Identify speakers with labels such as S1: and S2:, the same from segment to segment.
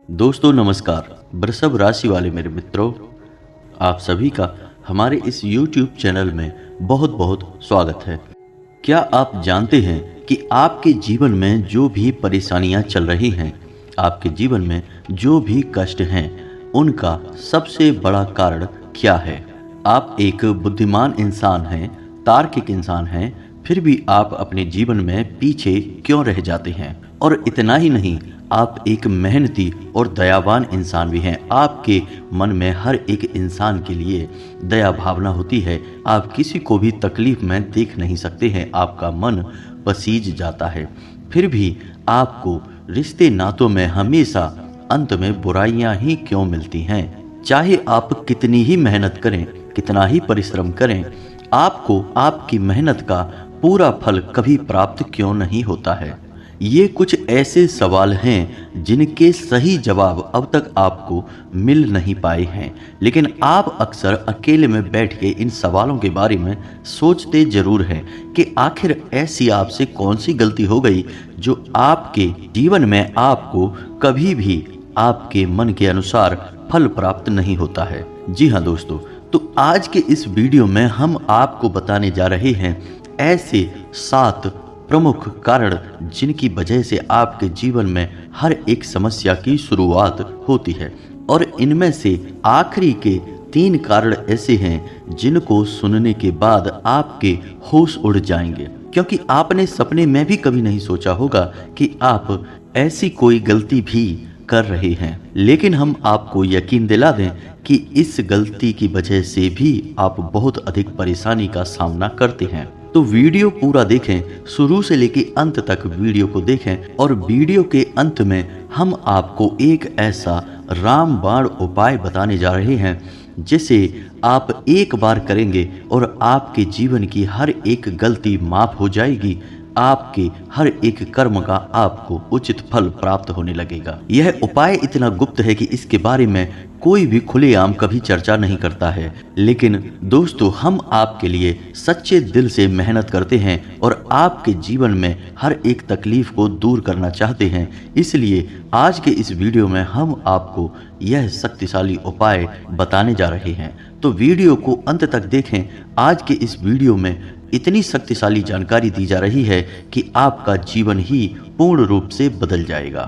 S1: दोस्तों नमस्कार। वृषभ राशि वाले मेरे मित्रों, आप सभी का हमारे इस YouTube चैनल में बहुत बहुत स्वागत है। क्या आप जानते हैं कि आपके जीवन में जो भी परेशानियां चल रही हैं, आपके जीवन में जो भी कष्ट हैं, उनका सबसे बड़ा कारण क्या है? आप एक बुद्धिमान इंसान हैं, तार्किक इंसान हैं, फिर भी आप अपने जीवन में पीछे क्यों रह जाते हैं? और इतना ही नहीं, आप एक मेहनती और दयावान इंसान भी हैं। आपके मन में हर एक इंसान के लिए दया भावना होती है। आप किसी को भी तकलीफ में देख नहीं सकते हैं, आपका मन पसीज जाता है। फिर भी आपको रिश्ते नातों में हमेशा अंत में बुराइयां ही क्यों मिलती हैं? चाहे आप कितनी ही मेहनत करें, कितना ही परिश्रम करें, आपको आपकी मेहनत का पूरा फल कभी प्राप्त क्यों नहीं होता है? ये कुछ ऐसे सवाल हैं जिनके सही जवाब अब तक आपको मिल नहीं पाए हैं, लेकिन आप अक्सर अकेले में बैठ के इन सवालों के बारे में सोचते जरूर हैं कि आखिर ऐसी आपसे कौन सी गलती हो गई जो आपके जीवन में आपको कभी भी आपके मन के अनुसार फल प्राप्त नहीं होता है। जी हाँ दोस्तों, तो आज के इस वीडियो में हम आपको बताने जा रहे हैं ऐसे 7 प्रमुख कारण जिनकी वजह से आपके जीवन में हर एक समस्या की शुरुआत होती है। और इनमें से आखिरी के 3 कारण ऐसे हैं जिनको सुनने के बाद आपके होश उड़ जाएंगे, क्योंकि आपने सपने में भी कभी नहीं सोचा होगा कि आप ऐसी कोई गलती भी कर रहे हैं। लेकिन हम आपको यकीन दिला दें कि इस गलती की वजह से भी आप बहुत अधिक परेशानी का सामना करते हैं। तो वीडियो पूरा देखें, शुरू से लेकर अंत तक वीडियो को देखें। और वीडियो के अंत में हम आपको एक ऐसा रामबाण उपाय बताने जा रहे हैं जिसे आप एक बार करेंगे और आपके जीवन की हर एक गलती माफ हो जाएगी। आपके हर एक कर्म का आपको उचित फल प्राप्त होने लगेगा। यह उपाय इतना गुप्त है कि इसके बारे में कोई भी खुलेआम कभी चर्चा नहीं करता है। लेकिन दोस्तों, हम आपके लिए सच्चे दिल से मेहनत करते हैं और आपके जीवन में हर एक तकलीफ को दूर करना चाहते हैं। इसलिए आज के इस वीडियो में हम आपको यह शक्तिशाली उपाय बताने जा रहे हैं। तो वीडियो को अंत तक देखें। आज के इस वीडियो में इतनी शक्तिशाली जानकारी दी जा रही है कि आपका जीवन ही पूर्ण रूप से बदल जाएगा।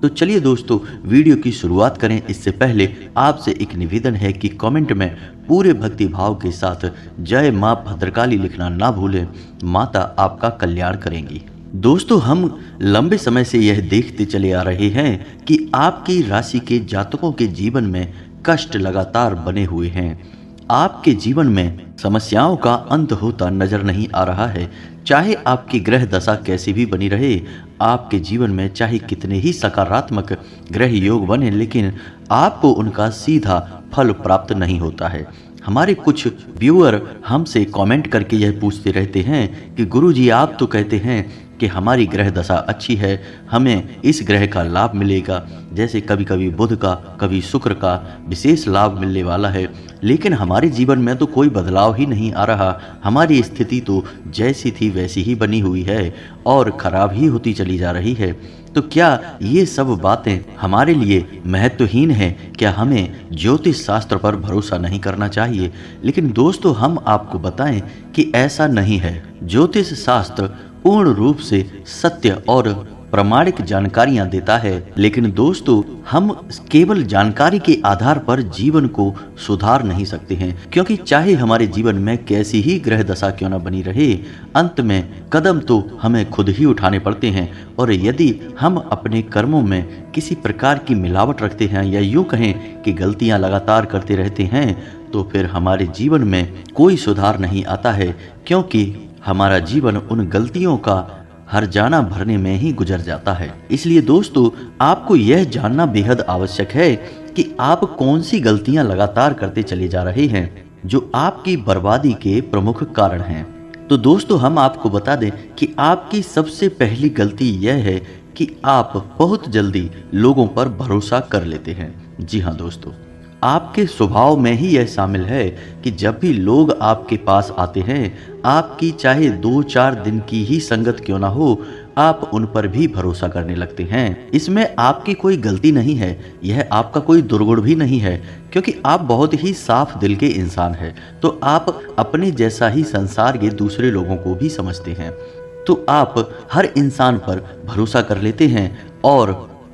S1: तो चलिए दोस्तों, वीडियो की शुरुआत करें। इससे पहले आपसे एक निवेदन है कि कमेंट में पूरे भक्ति भाव के साथ जय मां भद्रकाली लिखना ना भूलें। माता आपका कल्याण करेंगी। दोस्तों, हम लंबे समय से यह देखते चले आ रहे हैं कि आपकी राशि के जातकों के जीवन में कष्ट लगातार बने हुए हैं। आपके जीवन में समस्याओं का अंत होता नजर नहीं आ रहा है। चाहे आपकी ग्रह दशा कैसी भी बनी रहे, आपके जीवन में चाहे कितने ही सकारात्मक ग्रह योग बने, लेकिन आपको उनका सीधा फल प्राप्त नहीं होता है। हमारे कुछ व्यूअर हमसे कमेंट करके यह पूछते रहते हैं कि गुरुजी, आप तो कहते हैं कि हमारी ग्रह दशा अच्छी है, हमें इस ग्रह का लाभ मिलेगा, जैसे कभी कभी बुध का, कभी शुक्र का विशेष लाभ मिलने वाला है, लेकिन हमारे जीवन में तो कोई बदलाव ही नहीं आ रहा। हमारी स्थिति तो जैसी थी वैसी ही बनी हुई है और खराब ही होती चली जा रही है। तो क्या ये सब बातें हमारे लिए महत्वहीन हैं? क्या हमें ज्योतिष शास्त्र पर भरोसा नहीं करना चाहिए? लेकिन दोस्तों, हम आपको बताएं कि ऐसा नहीं है। ज्योतिष शास्त्र पूर्ण रूप से सत्य और प्रामाणिक जानकारियां देता है, लेकिन दोस्तों, हम केवल जानकारी के आधार पर जीवन को सुधार नहीं सकते हैं, क्योंकि चाहे हमारे जीवन में कैसी ही ग्रह दशा क्यों न बनी रहे, अंत में कदम तो हमें खुद ही उठाने पड़ते हैं। और यदि हम अपने कर्मों में किसी प्रकार की मिलावट रखते हैं या यूं कहें कि गलतियां लगातार करते रहते हैं, तो फिर हमारे जीवन में कोई सुधार नहीं आता है, क्योंकि हमारा जीवन उन गलतियों का हर्जाना भरने में ही गुजर जाता है। इसलिए दोस्तों, आपको यह जानना बेहद आवश्यक है कि आप कौन सी गलतियां लगातार करते चले जा रहे हैं जो आपकी बर्बादी के प्रमुख कारण हैं। तो दोस्तों, हम आपको बता दें कि आपकी सबसे पहली गलती यह है कि आप बहुत जल्दी लोगों पर भरोसा कर लेते हैं। जी हाँ दोस्तों, आपके स्वभाव में ही यह शामिल है कि जब भी लोग आपके पास आते हैं, आपकी चाहे 2-4 दिन की ही संगत क्यों ना हो, आप उन पर भी भरोसा करने लगते हैं। इसमें आपकी कोई गलती नहीं है, यह आपका कोई दुर्गुण भी नहीं है, क्योंकि आप बहुत ही साफ दिल के इंसान हैं। तो आप अपने जैसा ही संसार के दूसरे लोगों को भी समझते हैं। तो आप हर इंसान पर भरोसा कर लेते हैं और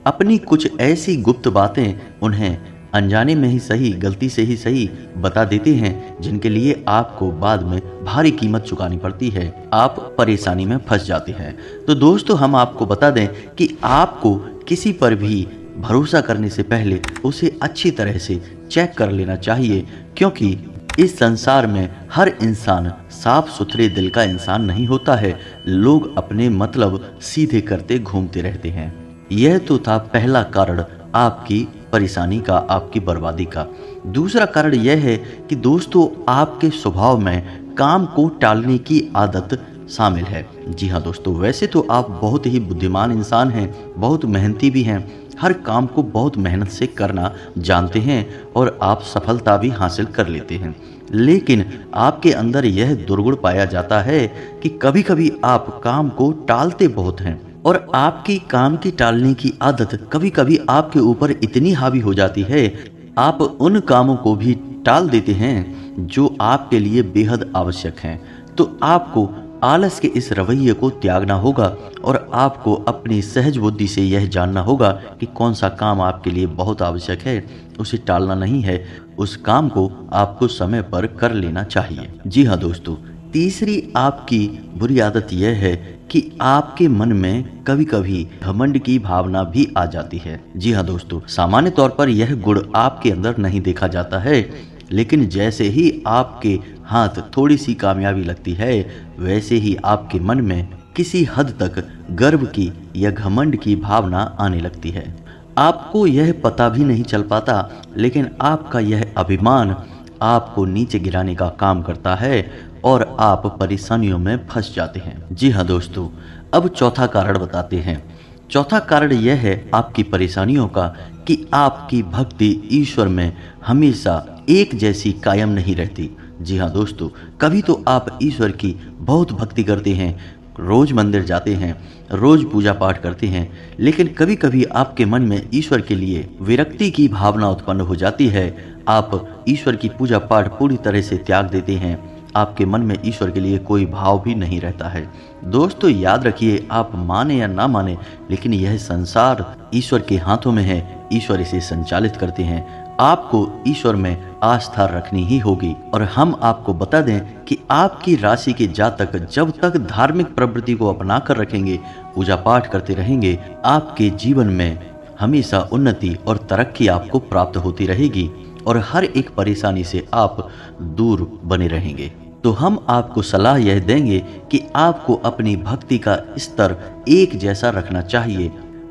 S1: अपनी कुछ ऐसी गुप्त बातें उन्हें अनजाने में ही सही, गलती से ही सही बता देते हैं, जिनके लिए आपको बाद में भारी कीमत चुकानी पड़ती है। आप परेशानी में फंस जाते हैं। तो दोस्तों, हम आपको बता दें कि आपको किसी पर भी भरोसा करने से पहले उसे अच्छी तरह से चेक कर लेना चाहिए, क्योंकि इस संसार में हर इंसान साफ सुथरे दिल का इंसान नहीं होता है। लोग अपने मतलब सीधे करते घूमते रहते हैं। यह तो था पहला कारण आपकी परेशानी का, आपकी बर्बादी का। दूसरा कारण यह है कि दोस्तों, आपके स्वभाव में काम को टालने की आदत शामिल है। जी हाँ दोस्तों, वैसे तो आप बहुत ही बुद्धिमान इंसान हैं, बहुत मेहनती भी हैं, हर काम को बहुत मेहनत से करना जानते हैं और आप सफलता भी हासिल कर लेते हैं। लेकिन आपके अंदर यह दुर्गुण पाया जाता है कि कभी कभी आप काम को टालते बहुत हैं, और आपकी काम की टालने की आदत कभी कभी आपके ऊपर इतनी हावी हो जाती है, आप उन कामों को भी टाल देते हैं जो आपके लिए बेहद आवश्यक हैं। तो आपको आलस के इस रवैये को त्यागना होगा और आपको अपनी सहज बुद्धि से यह जानना होगा कि कौन सा काम आपके लिए बहुत आवश्यक है, उसे टालना नहीं है, उस काम को आपको समय पर कर लेना चाहिए। जी हाँ दोस्तों, तीसरी आपकी बुरी आदत यह है कि आपके मन में कभी कभी घमंड की भावना भी आ जाती है। जी हाँ दोस्तों, सामान्य तौर पर यह गुण आपके अंदर नहीं देखा जाता है, लेकिन जैसे ही आपके हाथ थोड़ी सी कामयाबी लगती है, वैसे ही आपके मन में किसी हद तक गर्व की या घमंड की भावना आने लगती है। आपको यह पता भी नहीं चल पाता, लेकिन आपका यह अभिमान आपको नीचे गिराने का काम करता है और आप परेशानियों में फंस जाते हैं। जी हाँ दोस्तों, अब चौथा कारण बताते हैं। चौथा कारण यह है आपकी परेशानियों का कि आपकी भक्ति ईश्वर में हमेशा एक जैसी कायम नहीं रहती। जी हाँ दोस्तों, कभी तो आप ईश्वर की बहुत भक्ति करते हैं, रोज मंदिर जाते हैं, रोज पूजा पाठ करते हैं, लेकिन कभी कभी आपके मन में ईश्वर के लिए विरक्ति की भावना उत्पन्न हो जाती है। आप ईश्वर की पूजा पाठ पूरी तरह से त्याग देते हैं, आपके मन में ईश्वर के लिए कोई भाव भी नहीं रहता है। दोस्तों याद रखिए, आप माने या ना माने, लेकिन यह संसार ईश्वर के हाथों में है, ईश्वर इसे संचालित करते हैं। आपको ईश्वर में आस्था रखनी ही होगी। और हम आपको बता दें कि आपकी राशि के जातक जब तक धार्मिक प्रवृत्ति को अपना कर रखेंगे, पूजा पाठ करते रहेंगे, आपके जीवन में हमेशा उन्नति और तरक्की आपको प्राप्त होती रहेगी और हर एक परेशानी से आप दूर बने रहेंगे। तो हम आपको सलाह यह देंगे कि आपको अपनी भक्ति का स्तर एक जैसा रखना चाहिए,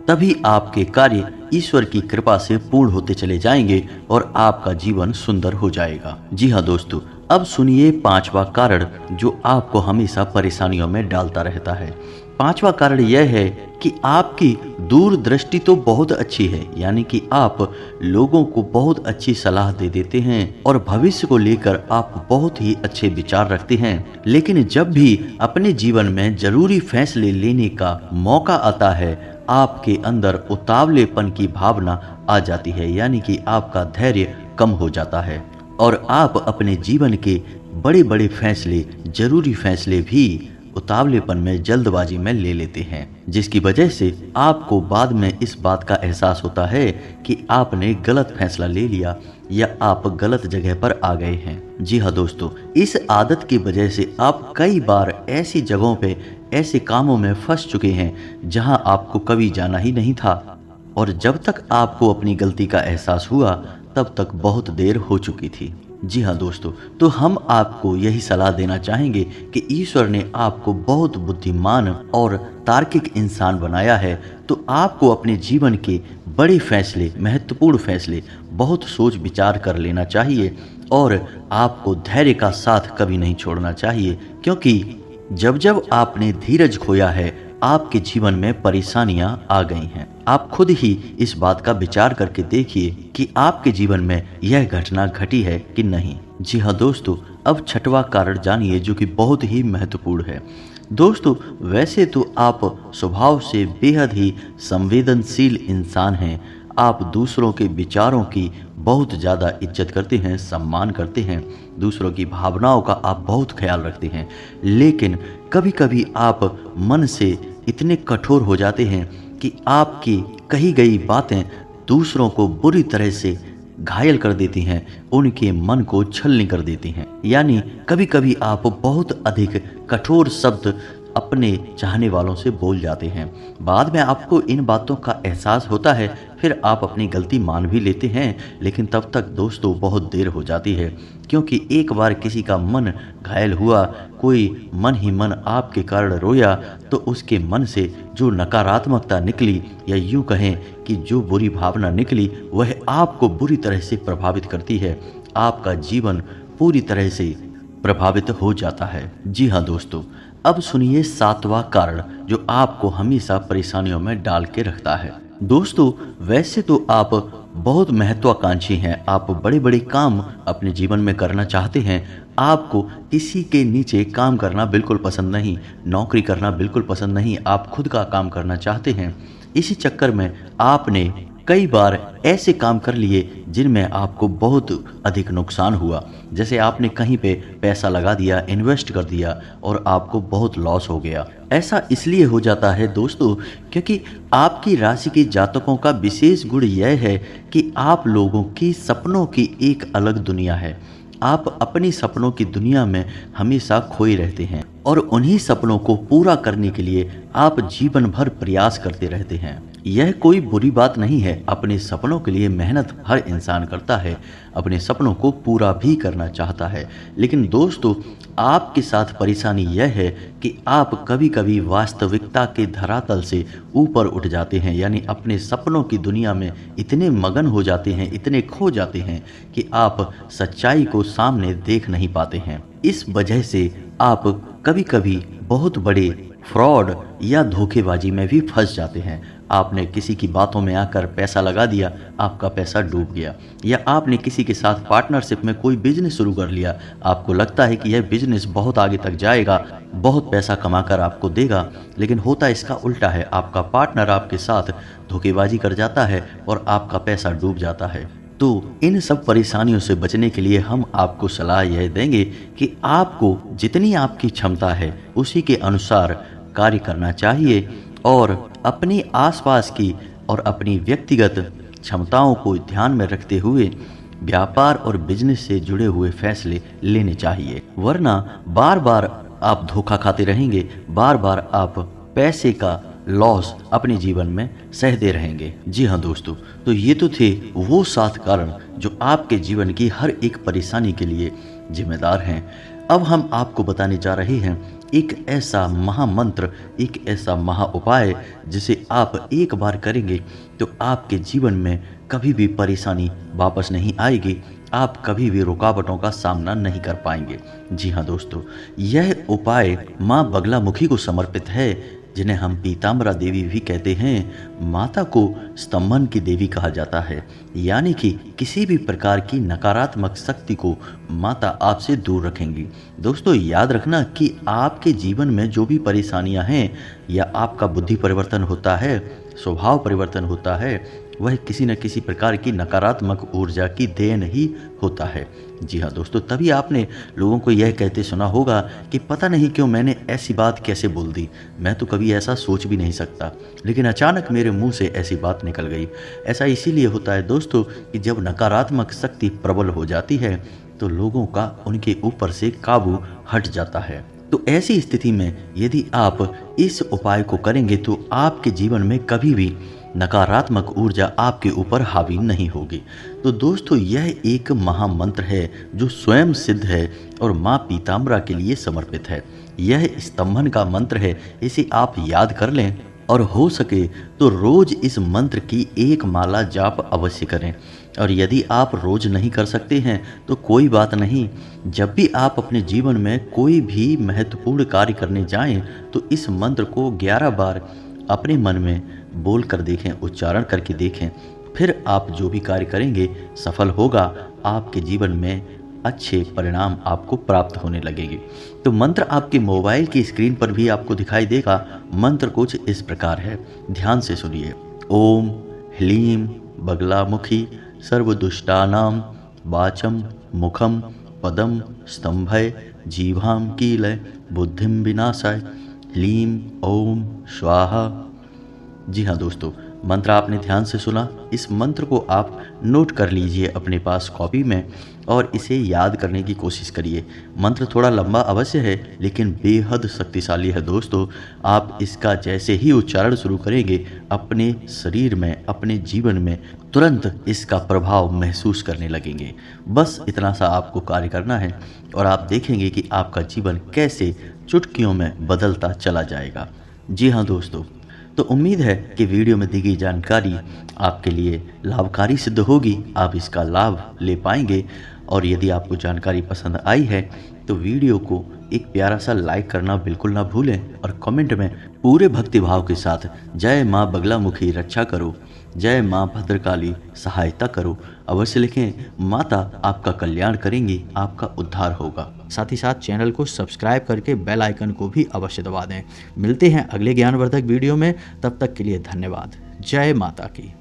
S1: तभी आपके कार्य ईश्वर की कृपा से पूर्ण होते चले जाएंगे और आपका जीवन सुंदर हो जाएगा। जी हाँ दोस्तों, अब सुनिए पांचवा कारण जो आपको हमेशा परेशानियों में डालता रहता है। पांचवा कारण यह है कि आपकी दूरदृष्टि तो बहुत अच्छी है, यानी कि आप लोगों को बहुत अच्छी सलाह दे देते हैं और भविष्य को लेकर आप बहुत ही अच्छे विचार रखते हैं, लेकिन जब भी अपने जीवन में जरूरी फैसले लेने का मौका आता है, आपके अंदर उतावलेपन की भावना आ जाती है, यानी कि आपका धैर्य कम हो जाता है और आप अपने जीवन के बड़े बड़े फैसले, जरूरी फैसले भी उतावलेपन में, जल्दबाजी में ले लेते हैं, जिसकी वजह से आपको बाद में इस बात का एहसास होता है कि आपने गलत फैसला ले लिया या आप गलत जगह पर आ गए हैं। जी हाँ दोस्तों, इस आदत की वजह से आप कई बार ऐसी जगहों पे, ऐसे कामों में फंस चुके हैं जहां आपको कभी जाना ही नहीं था, और जब तक आपको अपनी गलती का एहसास हुआ तब तक बहुत देर हो चुकी थी। जी हाँ दोस्तों, तो हम आपको यही सलाह देना चाहेंगे कि ईश्वर ने आपको बहुत बुद्धिमान और तार्किक इंसान बनाया है, तो आपको अपने जीवन के बड़े फैसले, महत्वपूर्ण फैसले बहुत सोच विचार कर लेना चाहिए और आपको धैर्य का साथ कभी नहीं छोड़ना चाहिए, क्योंकि जब जब आपने धीरज खोया है, आपके जीवन में परेशानियां आ गई हैं। आप खुद ही इस बात का विचार करके देखिए कि आपके जीवन में यह घटना घटी है कि नहीं। जी हाँ दोस्तों, अब छठवां कारण जानिए जो कि बहुत ही महत्वपूर्ण है। दोस्तों, वैसे तो आप स्वभाव से बेहद ही संवेदनशील इंसान हैं। आप दूसरों के विचारों की बहुत ज़्यादा इज्जत करते हैं, सम्मान करते हैं, दूसरों की भावनाओं का आप बहुत ख्याल रखते हैं। लेकिन कभी-कभी आप मन से इतने कठोर हो जाते हैं कि आपकी कही गई बातें दूसरों को बुरी तरह से घायल कर देती हैं, उनके मन को छलनी कर देती हैं। यानी कभी-कभी आप बहुत अधिक कठोर शब्द अपने चाहने वालों से बोल जाते हैं। बाद में आपको इन बातों का एहसास होता है, फिर आप अपनी गलती मान भी लेते हैं, लेकिन तब तक दोस्तों बहुत देर हो जाती है, क्योंकि एक बार किसी का मन घायल हुआ, कोई मन ही मन आपके कारण रोया, तो उसके मन से जो नकारात्मकता निकली, या यूँ कहें कि जो बुरी भावना निकली, वह आपको बुरी तरह से प्रभावित करती है। आपका जीवन पूरी तरह से प्रभावित हो जाता है। जी हाँ दोस्तों, अब सुनिए 7वां कारण जो आपको हमेशा परेशानियों में डाल के रखता है। दोस्तों, वैसे तो आप बहुत महत्वाकांक्षी हैं, आप बड़े-बड़े काम अपने जीवन में करना चाहते हैं। आपको किसी के नीचे काम करना बिल्कुल पसंद नहीं, नौकरी करना बिल्कुल पसंद नहीं, आप खुद का काम करना चाहते हैं। इसी चक्कर में आपने कई बार ऐसे काम कर लिए जिनमें आपको बहुत अधिक नुकसान हुआ। जैसे आपने कहीं पे पैसा लगा दिया, इन्वेस्ट कर दिया और आपको बहुत लॉस हो गया। ऐसा इसलिए हो जाता है दोस्तों, क्योंकि आपकी राशि के जातकों का विशेष गुण यह है कि आप लोगों की सपनों की एक अलग दुनिया है। आप अपनी सपनों की दुनिया में हमेशा खोए रहते हैं और उन्हीं सपनों को पूरा करने के लिए आप जीवन भर प्रयास करते रहते हैं। यह कोई बुरी बात नहीं है, अपने सपनों के लिए मेहनत हर इंसान करता है, अपने सपनों को पूरा भी करना चाहता है। लेकिन दोस्तों, आपके साथ परेशानी यह है कि आप कभी-कभी वास्तविकता के धरातल से ऊपर उठ जाते हैं, यानी अपने सपनों की दुनिया में इतने मगन हो जाते हैं, इतने खो जाते हैं कि आप सच्चाई को सामने देख नहीं पाते हैं। इस वजह से आप कभी-कभी बहुत बड़े फ्रॉड या धोखेबाजी में भी फंस जाते हैं। आपने किसी की बातों में आकर पैसा लगा दिया, आपका पैसा डूब गया। या आपने किसी के साथ पार्टनरशिप में कोई बिजनेस शुरू कर लिया, आपको लगता है कि यह बिजनेस बहुत आगे तक जाएगा, बहुत पैसा कमाकर आपको देगा, लेकिन होता इसका उल्टा है। आपका पार्टनर आपके साथ धोखेबाजी कर जाता है और आपका पैसा डूब जाता है। तो इन सब परेशानियों से बचने के लिए हम आपको सलाह यह देंगे कि आपको जितनी आपकी क्षमता है उसी के अनुसार कार्य करना चाहिए और अपने आसपास की और अपनी व्यक्तिगत क्षमताओं को ध्यान में रखते हुए व्यापार और बिजनेस से जुड़े हुए फैसले लेने चाहिए। वरना बार बार आप धोखा खाते रहेंगे, बार बार आप पैसे का लॉस अपने जीवन में सहते रहेंगे। जी हाँ दोस्तों, तो ये तो थे वो 7 कारण जो आपके जीवन की हर एक परेशानी के लिए जिम्मेदार हैं। अब हम आपको बताने जा रहे हैं एक ऐसा महामंत्र, एक ऐसा महा उपाय जिसे आप एक बार करेंगे तो आपके जीवन में कभी भी परेशानी वापस नहीं आएगी, आप कभी भी रुकावटों का सामना नहीं कर पाएंगे। जी हाँ दोस्तों, यह उपाय माँ बगलामुखी को समर्पित है, जिन्हें हम पीताम्बरा देवी भी कहते हैं। माता को स्तंभन की देवी कहा जाता है, यानी कि किसी भी प्रकार की नकारात्मक शक्ति को माता आपसे दूर रखेंगी। दोस्तों, याद रखना कि आपके जीवन में जो भी परेशानियां हैं, या आपका बुद्धि परिवर्तन होता है, स्वभाव परिवर्तन होता है, वह किसी न किसी प्रकार की नकारात्मक ऊर्जा की देन ही होता है। जी हाँ दोस्तों, तभी आपने लोगों को यह कहते सुना होगा कि पता नहीं क्यों मैंने ऐसी बात कैसे बोल दी, मैं तो कभी ऐसा सोच भी नहीं सकता, लेकिन अचानक मेरे मुंह से ऐसी बात निकल गई। ऐसा इसीलिए होता है दोस्तों कि जब नकारात्मक शक्ति प्रबल हो जाती है तो लोगों का उनके ऊपर से काबू हट जाता है। तो ऐसी स्थिति में यदि आप इस उपाय को करेंगे तो आपके जीवन में कभी भी नकारात्मक ऊर्जा आपके ऊपर हावी नहीं होगी। तो दोस्तों, यह एक महामंत्र है जो स्वयं सिद्ध है और माँ पीताम्बरा के लिए समर्पित है। यह स्तंभन का मंत्र है, इसे आप याद कर लें और हो सके तो रोज इस मंत्र की एक माला जाप अवश्य करें। और यदि आप रोज नहीं कर सकते हैं तो कोई बात नहीं, जब भी आप अपने जीवन में कोई भी महत्वपूर्ण कार्य करने जाएं तो इस मंत्र को 11 बार अपने मन में बोल कर देखें, उच्चारण करके देखें, फिर आप जो भी कार्य करेंगे सफल होगा। आपके जीवन में अच्छे परिणाम आपको प्राप्त होने लगेंगे। तो मंत्र आपके मोबाइल की स्क्रीन पर भी आपको दिखाई देगा। मंत्र कुछ इस प्रकार है, ध्यान से सुनिए। ओम ह्लीं बगलामुखी सर्वदुष्टानां वाचम मुखम पदम स्तंभय जीवां कीलय बुद्धिं विनाशाय ह्लीं ओम स्वाहा। जी हाँ दोस्तों, मंत्र आपने ध्यान से सुना। इस मंत्र को आप नोट कर लीजिए अपने पास कॉपी में और इसे याद करने की कोशिश करिए। मंत्र थोड़ा लंबा अवश्य है लेकिन बेहद शक्तिशाली है दोस्तों। आप इसका जैसे ही उच्चारण शुरू करेंगे अपने शरीर में, अपने जीवन में तुरंत इसका प्रभाव महसूस करने लगेंगे। बस इतना सा आपको कार्य करना है और आप देखेंगे कि आपका जीवन कैसे चुटकियों में बदलता चला जाएगा। जी हाँ दोस्तों, तो उम्मीद है कि वीडियो में दी गई जानकारी आपके लिए लाभकारी सिद्ध होगी, आप इसका लाभ ले पाएंगे। और यदि आपको जानकारी पसंद आई है तो वीडियो को एक प्यारा सा लाइक करना बिल्कुल ना भूलें और कमेंट में पूरे भक्तिभाव के साथ जय माँ बगलामुखी रक्षा करो, जय माँ भद्रकाली सहायता करो अवश्य लिखें। माता आपका कल्याण करेंगी, आपका उद्धार होगा। साथ ही साथ चैनल को सब्सक्राइब करके बेल आइकन को भी अवश्य दबा दें। मिलते हैं अगले ज्ञानवर्धक वीडियो में, तब तक के लिए धन्यवाद। जय माता की।